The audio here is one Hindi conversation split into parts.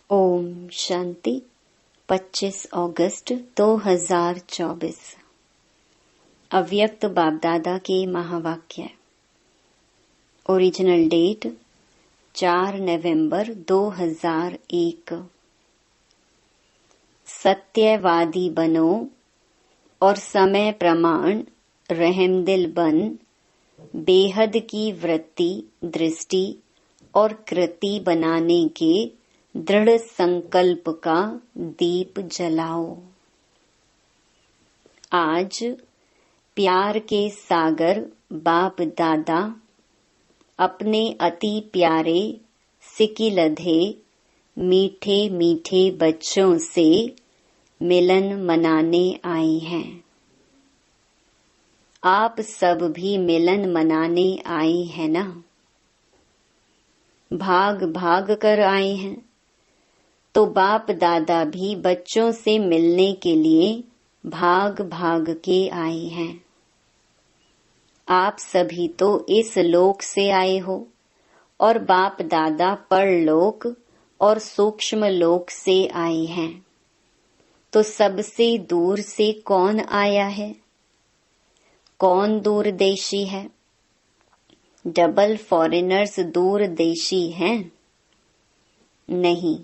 ओम शांति। 25 अगस्त 2024। अव्यक्त बापदादा के महावाक्य। ओरिजिनल डेट 4 नवंबर 2001। सत्यवादी बनो और समय प्रमाण रहमदिल बन बेहद की वृत्ति, दृष्टि और कृति बनाने के दृढ़ संकल्प का दीप जलाओ। आज प्यार के सागर बाप दादा अपने अति प्यारे सिकिलधे मीठे मीठे बच्चों से मिलन मनाने आए हैं। आप सब भी मिलन मनाने आए हैं ना? भाग भाग कर आए हैं। तो बाप दादा भी बच्चों से मिलने के लिए भाग भाग के आए हैं। आप सभी तो इस लोक से आए हो और बाप दादा परलोक और सूक्ष्म लोक से आए हैं। तो सबसे दूर से कौन आया है? कौन दूरदेशी है? डबल फॉरेनर्स दूरदेशी हैं? नहीं,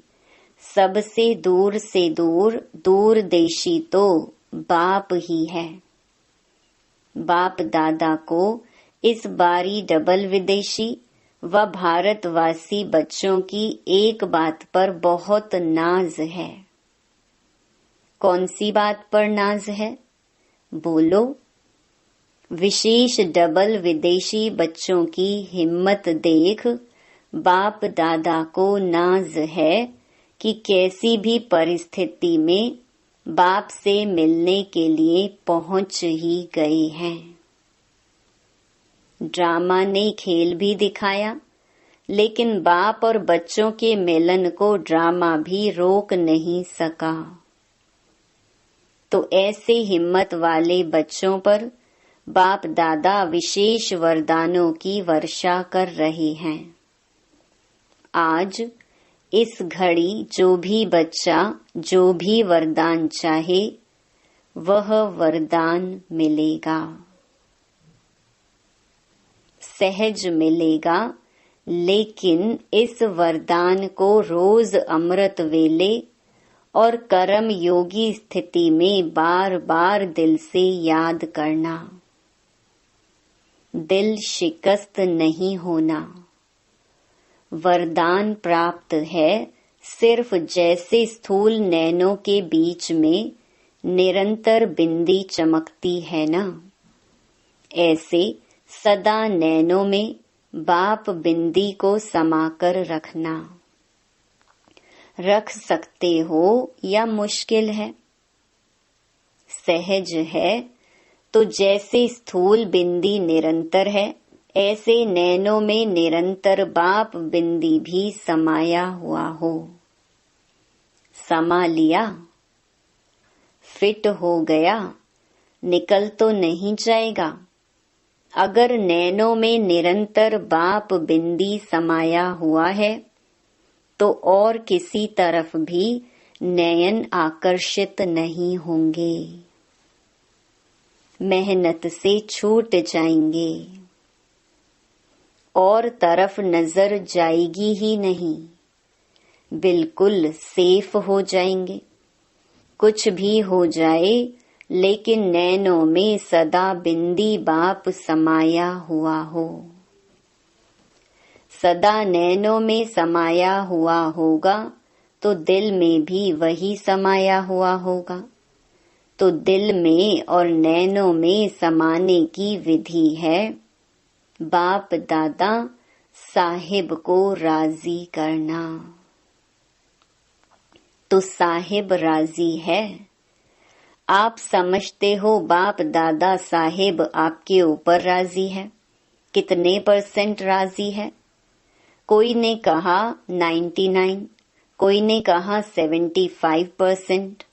सबसे दूर से दूरदेशी तो बाप ही है। बाप दादा को इस बारी डबल विदेशी व भारतवासी बच्चों की एक बात पर बहुत नाज है। कौन सी बात पर नाज है? बोलो। विशेष डबल विदेशी बच्चों की हिम्मत देख बाप दादा को नाज है कि कैसी भी परिस्थिति में बाप से मिलने के लिए पहुंच ही गए हैं। ड्रामा ने खेल भी दिखाया, लेकिन बाप और बच्चों के मिलन को ड्रामा भी रोक नहीं सका। तो ऐसे हिम्मत वाले बच्चों पर बाप दादा विशेष वरदानों की वर्षा कर रहे हैं। आज इस घड़ी जो भी बच्चा जो भी वरदान चाहे वह वरदान मिलेगा, सहज मिलेगा। लेकिन इस वरदान को रोज अमृत वेले और कर्म योगी स्थिति में बार बार दिल से याद करना। दिल शिकस्त नहीं होना। वरदान प्राप्त है सिर्फ जैसे स्थूल नैनों के बीच में निरंतर बिंदी चमकती है ना, ऐसे सदा नैनों में बाप बिंदी को समाकर रखना। रख सकते हो या मुश्किल है? सहज है तो जैसे स्थूल बिंदी निरंतर है, ऐसे नैनों में निरंतर बाप बिंदी भी समाया हुआ हो। समा लिया? फिट हो गया? निकल तो नहीं जाएगा? अगर नैनों में निरंतर बाप बिंदी समाया हुआ है तो और किसी तरफ भी नयन आकर्षित नहीं होंगे, मेहनत से छूट जाएंगे, और तरफ नजर जाएगी ही नहीं, बिल्कुल सेफ हो जाएंगे। कुछ भी हो जाए लेकिन नैनों में सदा बिंदी बाप समाया हुआ हो। सदा नैनों में समाया हुआ होगा तो दिल में भी वही समाया हुआ होगा। तो दिल में और नैनों में समाने की विधि है बाप दादा साहिब को राजी करना। तो साहिब राजी है। आप समझते हो बाप दादा साहिब आपके ऊपर राजी है। कितने % राजी है? कोई ने कहा 99, कोई ने कहा 75%।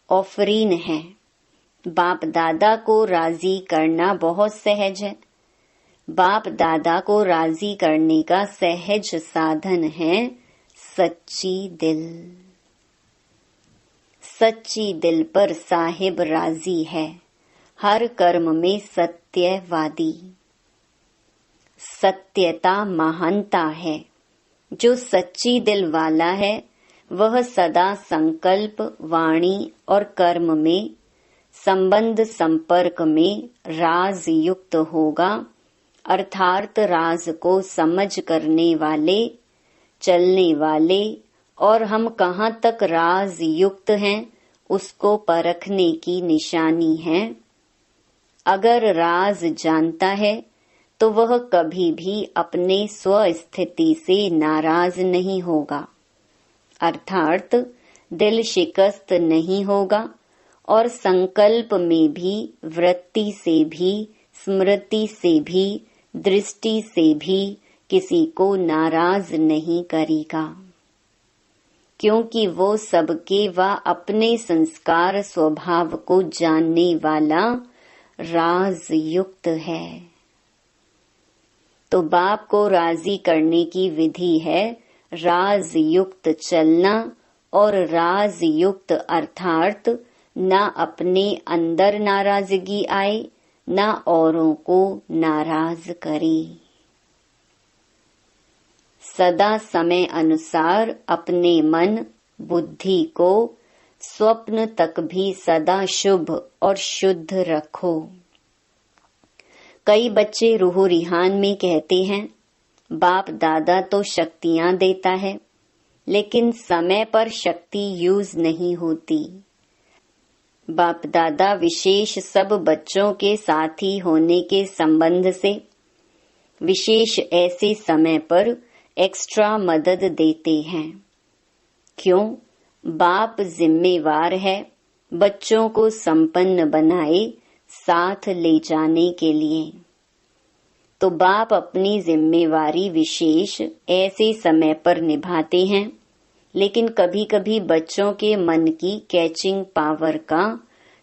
ऑफरीन है। बाप दादा को राजी करना बहुत सहज है। बाप दादा को राजी करने का सहज साधन है सच्ची दिल। सच्ची दिल पर साहिब राजी है, हर कर्म में सत्यवादी। सत्यता महानता है। जो सच्ची दिल वाला है वह सदा संकल्प, वाणी और कर्म में, संबंध संपर्क में राज युक्त होगा, अर्थात राज को समझ करने वाले, चलने वाले और हम कहाँ तक राज युक्त हैं उसको परखने की निशानी है। अगर राज जानता है तो वह कभी भी अपने स्वस्थिति से नाराज नहीं होगा, अर्थात दिल शिकस्त नहीं होगा और संकल्प में भी, वृत्ति से भी, स्मृति से भी, दृष्टि से भी किसी को नाराज नहीं करेगा, क्योंकि वो सबके व अपने संस्कार स्वभाव को जानने वाला राज युक्त है। तो बाप को राजी करने की विधि है राज युक्त चलना और राज युक्त अर्थात न अपने अंदर नाराजगी आए न औरों को नाराज करे। सदा समय अनुसार अपने मन बुद्धि को स्वप्न तक भी सदा शुभ और शुद्ध रखो। कई बच्चे रूह रिहान में कहते हैं, बाप दादा तो शक्तियां देता है लेकिन समय पर शक्ति यूज नहीं होती। बाप दादा विशेष सब बच्चों के साथी होने के संबंध से विशेष ऐसे समय पर एक्स्ट्रा मदद देते हैं। क्यों? बाप जिम्मेवार है बच्चों को संपन्न बनाए, साथ ले जाने के लिए। तो बाप अपनी जिम्मेवारी विशेष ऐसे समय पर निभाते हैं, लेकिन कभी कभी बच्चों के मन की कैचिंग पावर का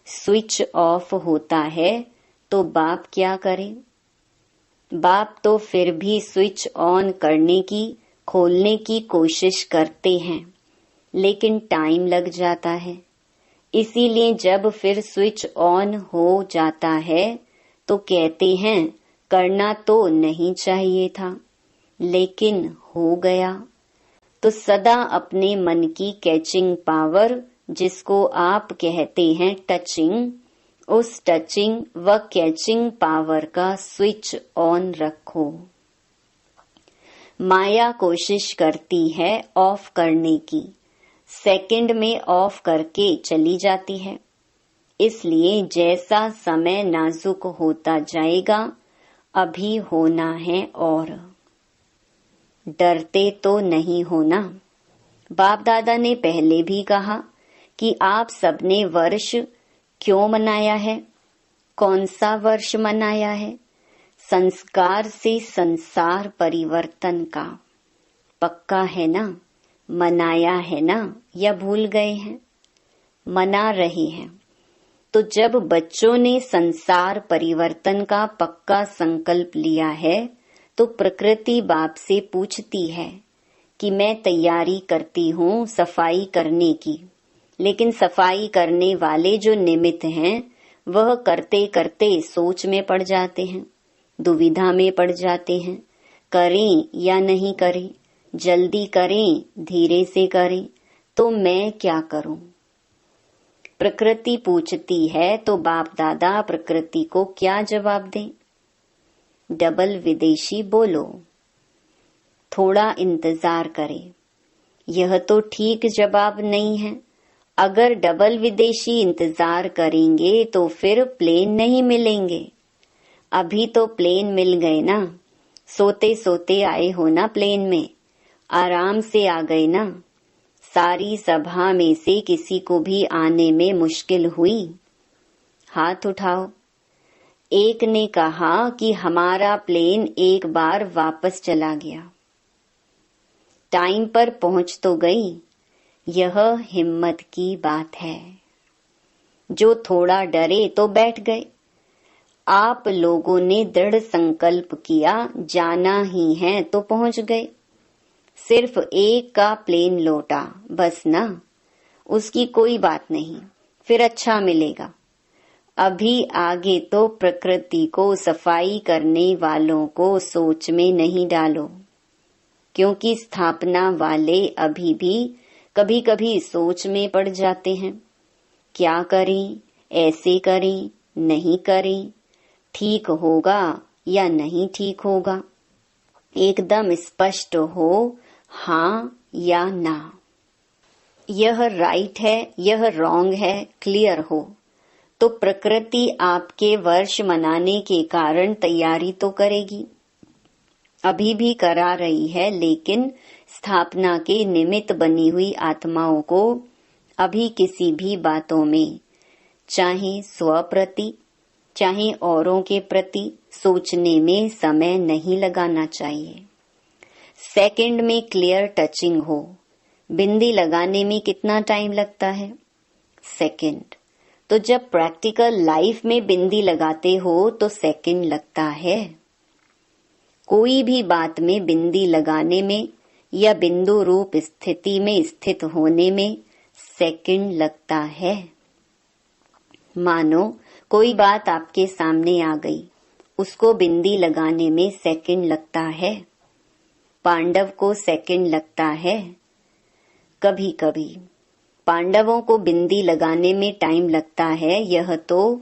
स्विच ऑफ होता है, तो बाप क्या करे? बाप तो फिर भी स्विच ऑन करने की, खोलने की कोशिश करते हैं, लेकिन टाइम लग जाता है। इसीलिए जब फिर स्विच ऑन हो जाता है तो कहते हैं करना तो नहीं चाहिए था, लेकिन हो गया। तो सदा अपने मन की कैचिंग पावर, जिसको आप कहते हैं टचिंग, उस टचिंग व कैचिंग पावर का स्विच ऑन रखो। माया कोशिश करती है ऑफ करने की, सेकंड में ऑफ करके चली जाती है। इसलिए जैसा समय नाजुक होता जाएगा अभी होना है और डरते तो नहीं होना। बाप दादा ने पहले भी कहा कि आप सबने वर्ष क्यों मनाया है, कौन सा वर्ष मनाया है? संस्कार से संसार परिवर्तन का। पक्का है ना? मनाया है ना, या भूल गए हैं? मना रहे हैं। तो जब बच्चों ने संसार परिवर्तन का पक्का संकल्प लिया है तो प्रकृति बाप से पूछती है कि मैं तैयारी करती हूँ सफाई करने की, लेकिन सफाई करने वाले जो निमित्त हैं वह करते करते सोच में पड़ जाते हैं, दुविधा में पड़ जाते हैं, करें या नहीं करें, जल्दी करें धीरे से करें, तो मैं क्या करूं? प्रकृति पूछती है तो बाप दादा प्रकृति को क्या जवाब दें? डबल विदेशी बोलो, थोड़ा इंतजार करें। यह तो ठीक जवाब नहीं है। अगर डबल विदेशी इंतजार करेंगे तो फिर प्लेन नहीं मिलेंगे। अभी तो प्लेन मिल गए ना, सोते सोते आए हो ना प्लेन में, आराम से आ गए ना। सारी सभा में से किसी को भी आने में मुश्किल हुई? हाथ उठाओ। एक ने कहा कि हमारा प्लेन एक बार वापस चला गया। टाइम पर पहुंच तो गई। यह हिम्मत की बात है। जो थोड़ा डरे तो बैठ गए। आप लोगों ने दृढ़ संकल्प किया, जाना ही है तो पहुंच गए। सिर्फ एक का प्लेन लोटा बस ना, उसकी कोई बात नहीं, फिर अच्छा मिलेगा। अभी आगे तो प्रकृति को सफाई करने वालों को सोच में नहीं डालो, क्योंकि स्थापना वाले अभी भी कभी कभी सोच में पड़ जाते हैं। क्या करें, ऐसे करें, नहीं करें, ठीक होगा या नहीं ठीक होगा, एकदम स्पष्ट हो हाँ या ना, यह राइट है, यह रॉन्ग है, क्लियर हो। तो प्रकृति आपके वर्ष मनाने के कारण तैयारी तो करेगी, अभी भी करा रही है, लेकिन स्थापना के निमित्त बनी हुई आत्माओं को अभी किसी भी बातों में, चाहे स्व प्रति चाहे औरों के प्रति, सोचने में समय नहीं लगाना चाहिए। सेकंड में क्लियर टचिंग हो। बिंदी लगाने में कितना टाइम लगता है? सेकंड। तो जब प्रैक्टिकल लाइफ में बिंदी लगाते हो तो सेकंड लगता है। कोई भी बात में बिंदी लगाने में या बिंदु रूप स्थिति में स्थित होने में सेकंड लगता है। मानो कोई बात आपके सामने आ गई, उसको बिंदी लगाने में सेकंड लगता है। पांडव को सेकंड लगता है। कभी कभी पांडवों को बिंदी लगाने में टाइम लगता है, यह तो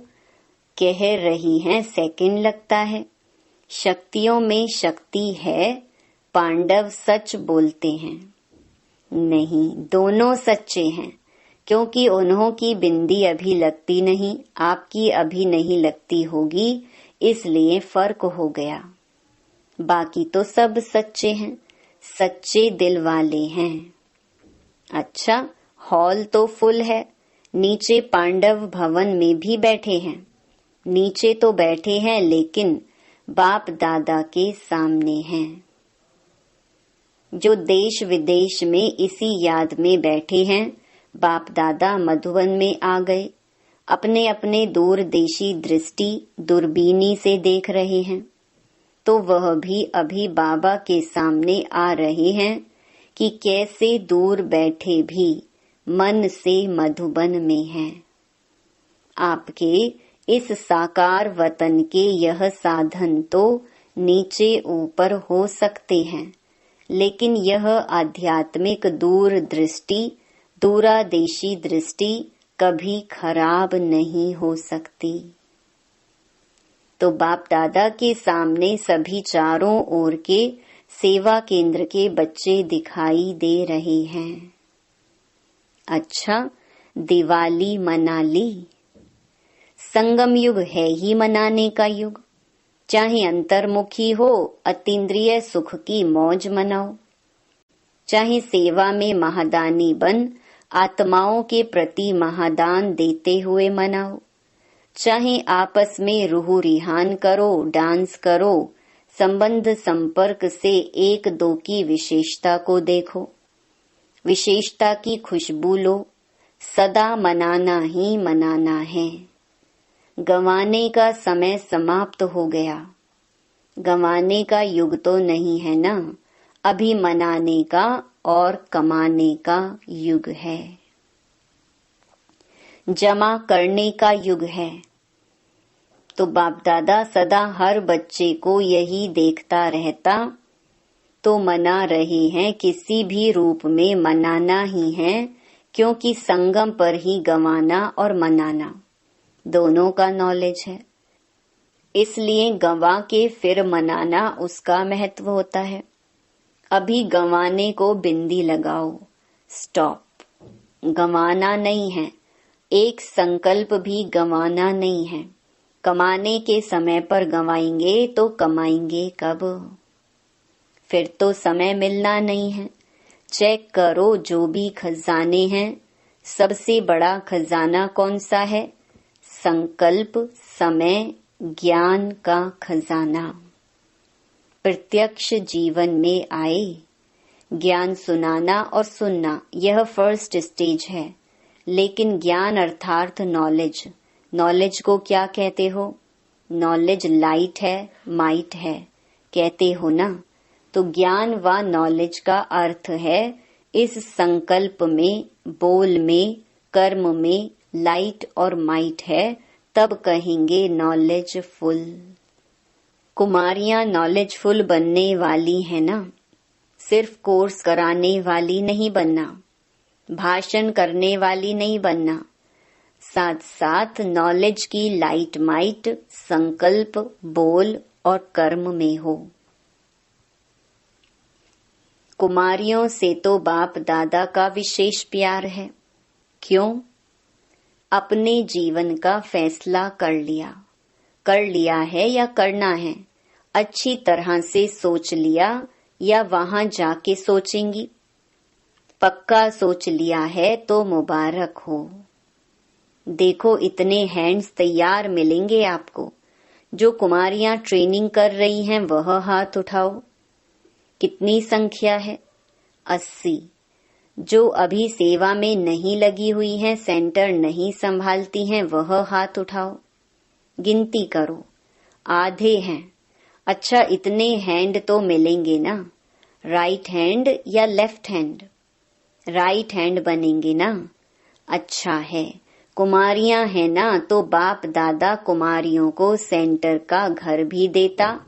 कह रही हैं सेकंड लगता है। शक्तियों में शक्ति है, पांडव सच बोलते हैं। नहीं, दोनों सच्चे हैं, क्योंकि उन्हों की बिंदी अभी लगती नहीं, आपकी अभी नहीं लगती होगी, इसलिए फर्क हो गया। बाकी तो सब सच्चे हैं, सच्चे दिल वाले हैं। अच्छा, हॉल तो फुल है, नीचे पांडव भवन में भी बैठे हैं। नीचे तो बैठे हैं, लेकिन बाप दादा के सामने हैं। जो देश विदेश में इसी याद में बैठे हैं, बाप दादा मधुबन में आ गए, अपने अपने दूरदेशी दृष्टि दूरबीनी से देख रहे हैं, तो वह भी अभी बाबा के सामने आ रहे हैं कि कैसे दूर बैठे भी मन से मधुबन में हैं। आपके इस साकार वतन के यह साधन तो नीचे ऊपर हो सकते हैं, लेकिन यह आध्यात्मिक दूरदृष्टि, दूरादेशी दृष्टि कभी खराब नहीं हो सकती। तो बाप दादा के सामने सभी चारों ओर के सेवा केंद्र के बच्चे दिखाई दे रहे हैं। अच्छा, दिवाली मना ली। संगम युग है ही मनाने का युग। चाहे अंतर्मुखी हो, अतीन्द्रिय सुख की मौज मनाओ, चाहे सेवा में महादानी बन आत्माओं के प्रति महादान देते हुए मनाओ, चाहे आपस में रूह रिहान करो, डांस करो, संबंध संपर्क से एक दो की विशेषता को देखो, विशेषता की खुशबू लो। सदा मनाना ही मनाना है। गंवाने का समय समाप्त हो गया। गंवाने का युग तो नहीं है ना, अभी मनाने का और कमाने का युग है, जमा करने का युग है। तो बाप दादा सदा हर बच्चे को यही देखता रहता, तो मना रहे हैं, किसी भी रूप में मनाना ही है, क्योंकि संगम पर ही गंवाना और मनाना दोनों का नॉलेज है। इसलिए गंवा के फिर मनाना उसका महत्व होता है। अभी गंवाने को बिंदी लगाओ, स्टॉप। गंवाना नहीं है, एक संकल्प भी गंवाना नहीं है। कमाने के समय पर गंवाएंगे तो कमाएंगे कब? फिर तो समय मिलना नहीं है। चेक करो जो भी खजाने हैं, सबसे बड़ा खजाना कौन सा है? संकल्प, समय, ज्ञान का खजाना। प्रत्यक्ष जीवन में आए ज्ञान सुनाना और सुनना, यह फर्स्ट स्टेज है। लेकिन ज्ञान अर्थात नॉलेज, नॉलेज को क्या कहते हो? नॉलेज लाइट है, माइट है, कहते हो ना। तो ज्ञान व नॉलेज का अर्थ है इस संकल्प में, बोल में, कर्म में लाइट और माइट है, तब कहेंगे नॉलेजफुल। कुमारियां नॉलेजफुल बनने वाली है ना, सिर्फ कोर्स कराने वाली नहीं बनना, भाषण करने वाली नहीं बनना, साथ साथ नॉलेज की लाइट माइट संकल्प, बोल और कर्म में हो। कुमारियों से तो बाप दादा का विशेष प्यार है। क्यों? अपने जीवन का फैसला कर लिया है या करना है, अच्छी तरह से सोच लिया या वहां जाके सोचेंगी? पक्का सोच लिया है तो मुबारक हो। देखो इतने हैंड्स तैयार मिलेंगे आपको। जो कुमारियां ट्रेनिंग कर रही हैं वह हाथ उठाओ। कितनी संख्या है? 80। जो अभी सेवा में नहीं लगी हुई हैं, सेंटर नहीं संभालती हैं, वह हाथ उठाओ। गिनती करो, आधे हैं। अच्छा, इतने हैंड तो मिलेंगे ना? राइट हैंड या लेफ्ट हैंड? राइट हैंड बनेंगे ना? अच्छा है, कुमारियां हैं ना, तो बाप दादा कुमारियों को सेंटर का घर भी देता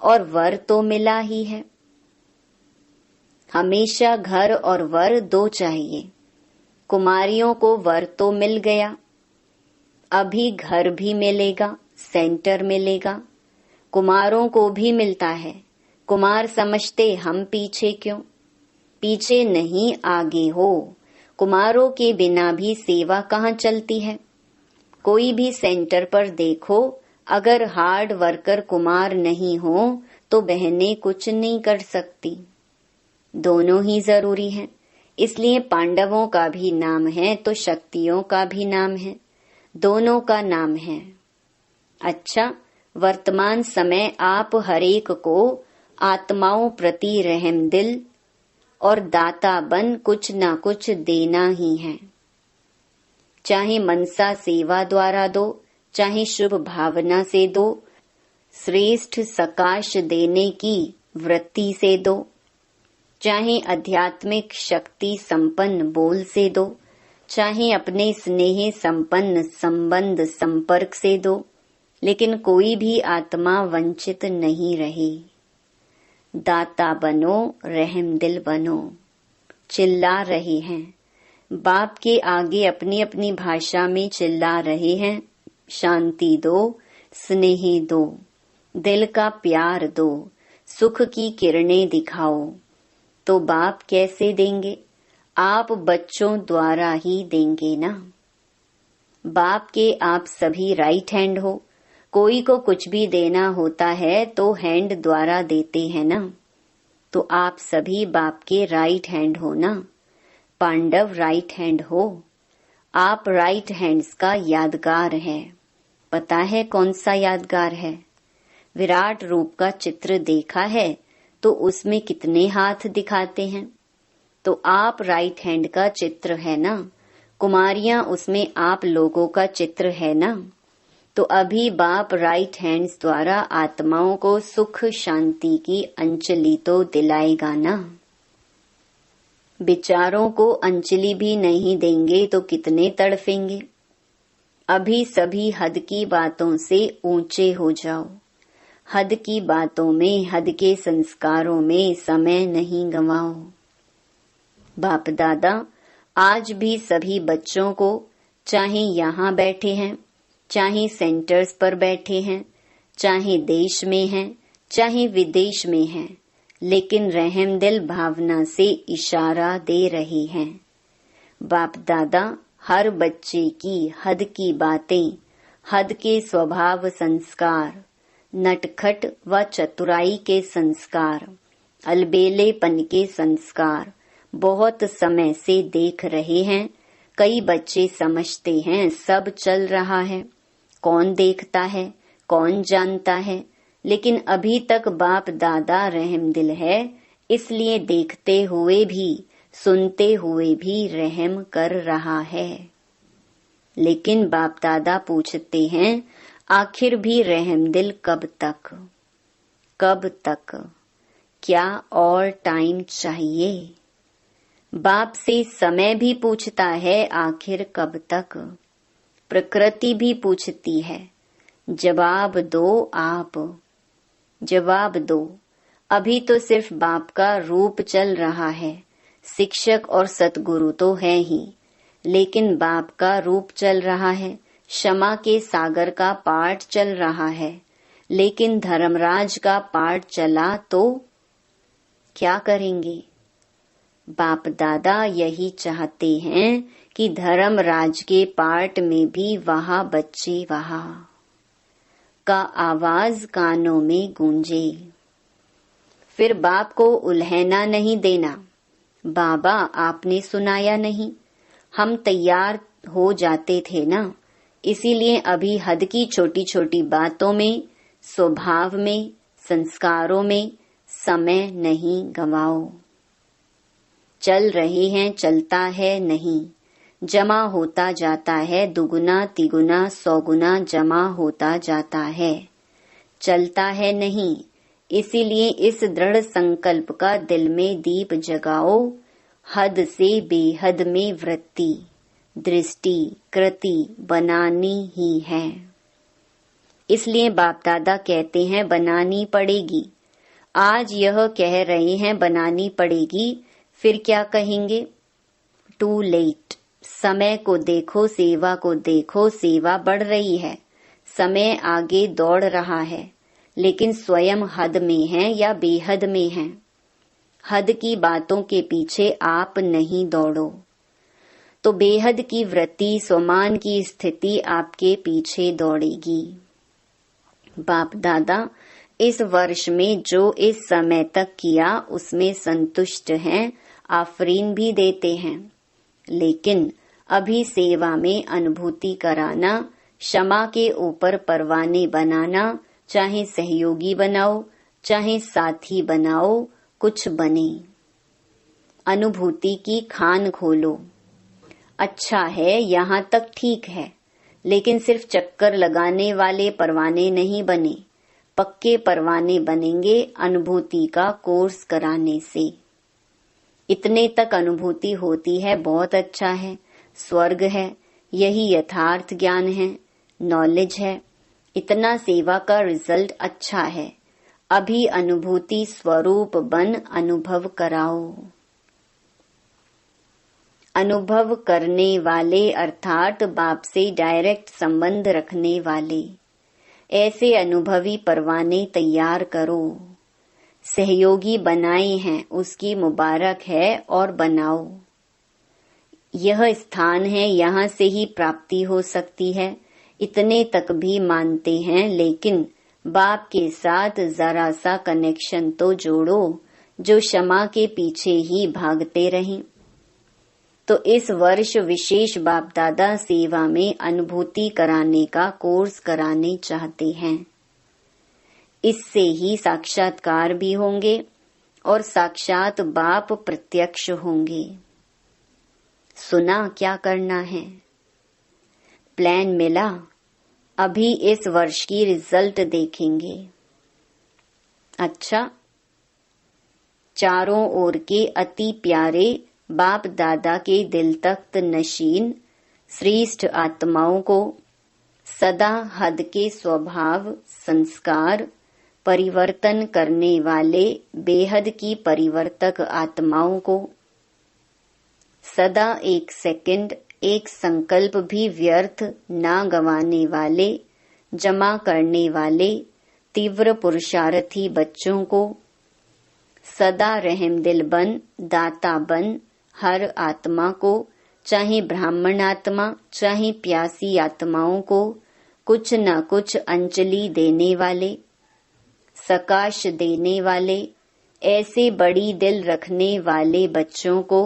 और वर तो मिला ही है। हमेशा घर और वर दो चाहिए। कुमारियों को वर तो मिल गया, अभी घर भी मिलेगा, सेंटर मिलेगा। कुमारों को भी मिलता है। कुमार समझते हम पीछे क्यों? पीछे नहीं, आगे हो। कुमारों के बिना भी सेवा कहाँ चलती है? कोई भी सेंटर पर देखो, अगर हार्ड वर्कर कुमार नहीं हो तो बहनें कुछ नहीं कर सकती। दोनों ही जरूरी हैं। इसलिए पांडवों का भी नाम है तो शक्तियों का भी नाम है, दोनों का नाम है। अच्छा, वर्तमान समय आप हरेक को आत्माओं प्रति रहम दिल और दाता बन कुछ ना कुछ देना ही है। चाहे मनसा सेवा द्वारा दो, चाहे शुभ भावना से दो, श्रेष्ठ सकाश देने की वृत्ति से दो, चाहे आध्यात्मिक शक्ति संपन्न बोल से दो, चाहे अपने स्नेह संपन्न संबंध संपर्क से दो, लेकिन कोई भी आत्मा वंचित नहीं रहे। दाता बनो, रहम दिल बनो। चिल्ला रहे हैं, बाप के आगे अपनी अपनी भाषा में चिल्ला रहे हैं, शांति दो, स्नेह दो, दिल का प्यार दो, सुख की किरणें दिखाओ। तो बाप कैसे देंगे? आप बच्चों द्वारा ही देंगे ना। बाप के आप सभी राइट हैंड हो। कोई को कुछ भी देना होता है तो हैंड द्वारा देते हैं ना। तो आप सभी बाप के राइट हैंड हो ना। पांडव राइट हैंड हो। आप राइट हैंड्स का यादगार है। पता है कौन सा यादगार है? विराट रूप का चित्र देखा है तो उसमें कितने हाथ दिखाते हैं? तो आप राइट हैंड का चित्र है ना। कुमारियां उसमें आप लोगों का चित्र है ना। तो अभी बाप राइट हैंड्स द्वारा आत्माओं को सुख शांति की अंजलि तो दिलाएगा ना। बिचारों को अंजलि भी नहीं देंगे तो कितने तड़फेंगे। अभी सभी हद की बातों से ऊंचे हो जाओ। हद की बातों में, हद के संस्कारों में समय नहीं गंवाओ। बाप दादा आज भी सभी बच्चों को, चाहे यहाँ बैठे हैं, चाहे सेंटर्स पर बैठे हैं, चाहे देश में हैं, चाहे विदेश में हैं, लेकिन रहम दिल भावना से इशारा दे रहे हैं। बाप दादा हर बच्चे की हद की बातें, हद के स्वभाव संस्कार, नटखट व चतुराई के संस्कार, अलबेलेपन के संस्कार बहुत समय से देख रहे हैं। कई बच्चे समझते हैं सब चल रहा है, कौन देखता है, कौन जानता है, लेकिन अभी तक बाप दादा रहम दिल है, इसलिए देखते हुए भी, सुनते हुए भी रहम कर रहा है। लेकिन बाप दादा पूछते हैं, आखिर भी रहम दिल कब तक? कब तक? क्या और टाइम चाहिए। बाप से समय भी पूछता है आखिर कब तक। प्रकृति भी पूछती है, जवाब दो आप, जवाब दो। अभी तो सिर्फ बाप का रूप चल रहा है, शिक्षक और सतगुरु तो है ही, लेकिन बाप का रूप चल रहा है, क्षमा के सागर का पाठ चल रहा है, लेकिन धर्मराज का पाठ चला तो क्या करेंगे। बाप दादा यही चाहते हैं कि धर्मराज के पाठ में भी वहा बच्चे वहा का आवाज कानों में गूंजे। फिर बाप को उल्हैना नहीं देना, बाबा आपने सुनाया नहीं, हम तैयार हो जाते थे ना, इसीलिए अभी हद की छोटी छोटी बातों में, स्वभाव में, संस्कारों में समय नहीं गवाओ। चल रहे हैं चलता है नहीं, जमा होता जाता है, दुगुना तिगुना सौगुना जमा होता जाता है। चलता है नहीं, इसीलिए इस दृढ़ संकल्प का दिल में दीप जगाओ। हद से बेहद में वृत्ति, दृष्टि, कृति बनानी ही है। इसलिए बाप दादा कहते हैं बनानी पड़ेगी। आज यह कह रहे हैं बनानी पड़ेगी, फिर क्या कहेंगे। Too late. समय को देखो, सेवा को देखो, सेवा बढ़ रही है, समय आगे दौड़ रहा है, लेकिन स्वयं हद में है या बेहद में है। हद की बातों के पीछे आप नहीं दौड़ो, तो बेहद की वृत्ति, स्वमान की स्थिति आपके पीछे दौड़ेगी। बाप दादा इस वर्ष में जो इस समय तक किया उसमें संतुष्ट हैं, आफरीन भी देते हैं, लेकिन अभी सेवा में अनुभूति कराना, क्षमा के ऊपर परवाने बनाना, चाहे सहयोगी बनाओ चाहे साथी बनाओ, कुछ बने। अनुभूति की खान खोलो। अच्छा है, यहाँ तक ठीक है, लेकिन सिर्फ चक्कर लगाने वाले परवाने नहीं बने, पक्के परवाने बनेंगे अनुभूति का कोर्स कराने से। इतने तक अनुभूति होती है, बहुत अच्छा है, स्वर्ग है, यही यथार्थ ज्ञान है, नॉलेज है। इतना सेवा का रिजल्ट अच्छा है, अभी अनुभूति स्वरूप बन अनुभव कराओ। अनुभव करने वाले अर्थात बाप से डायरेक्ट संबंध रखने वाले, ऐसे अनुभवी परवाने तैयार करो। सहयोगी बनाए हैं, उसकी मुबारक है और बनाओ। यह स्थान है, यहाँ से ही प्राप्ति हो सकती है, इतने तक भी मानते हैं, लेकिन बाप के साथ जरा सा कनेक्शन तो जोड़ो, जो क्षमा के पीछे ही भागते रहें। तो इस वर्ष विशेष बाप दादा सेवा में अनुभूति कराने का कोर्स कराने चाहते हैं। इससे ही साक्षात्कार भी होंगे और साक्षात बाप प्रत्यक्ष होंगे। सुना क्या करना है, प्लान मिला, अभी इस वर्ष की रिजल्ट देखेंगे। अच्छा, चारों ओर के अति प्यारे बाप दादा के दिल तख्त नशीन श्रेष्ठ आत्माओं को सदा हद के स्वभाव, संस्कार परिवर्तन करने वाले बेहद की परिवर्तक आत्माओं को सदा एक सेकंड, एक संकल्प भी व्यर्थ ना गंवाने वाले, जमा करने वाले तीव्र पुरुषार्थी बच्चों को सदा रहमदिल बन, दाता बन, हर आत्मा को, चाहे ब्राह्मण आत्मा चाहे प्यासी आत्माओं को कुछ न कुछ अंजलि देने वाले, सकाश देने वाले, ऐसे बड़ी दिल रखने वाले बच्चों को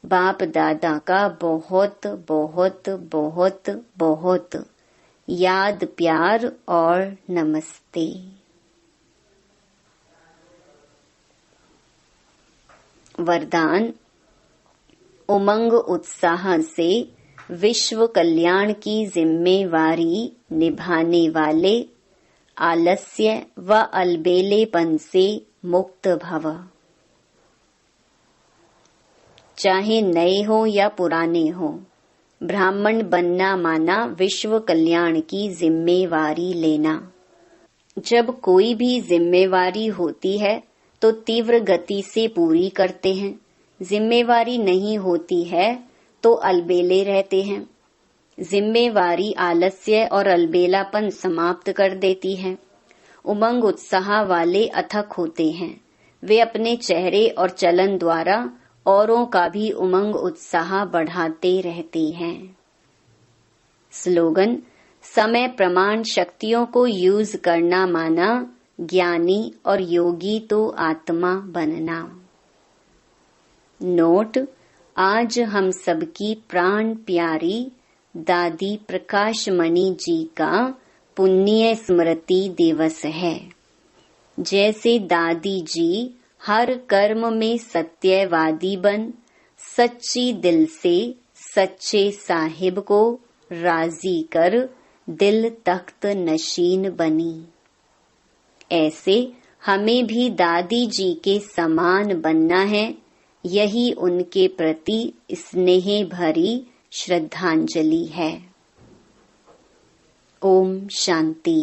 बाप दादा का बहुत बहुत बहुत बहुत याद, प्यार और नमस्ते। वरदान। उमंग उत्साह से विश्व कल्याण की जिम्मेवारी निभाने वाले, आलस्य व अलबेलेपन से मुक्त भव। चाहे नए हो या पुराने हो, ब्राह्मण बनना माना विश्व कल्याण की जिम्मेवारी लेना। जब कोई भी जिम्मेवारी होती है तो तीव्र गति से पूरी करते हैं, जिम्मेवारी नहीं होती है तो अलबेले रहते हैं। जिम्मेवारी आलस्य और अलबेलापन समाप्त कर देती है। उमंग उत्साह वाले अथक होते हैं, वे अपने चेहरे और चलन द्वारा औरों का भी उमंग उत्साह बढ़ाते रहते हैं। स्लोगन: समय प्रमाण शक्तियों को यूज करना माना ज्ञानी और योगी तो आत्मा बनना। नोट: आज हम सबकी प्राण प्यारी दादी प्रकाशमणि जी का पुण्य स्मृति दिवस है। जैसे दादी जी हर कर्म में सत्यवादी बन सच्ची दिल से सच्चे साहिब को राजी कर दिल तख्त नशीन बनी, ऐसे हमें भी दादी जी के समान बनना है। यही उनके प्रति स्नेह भरी श्रद्धांजलि है। ओम शांति।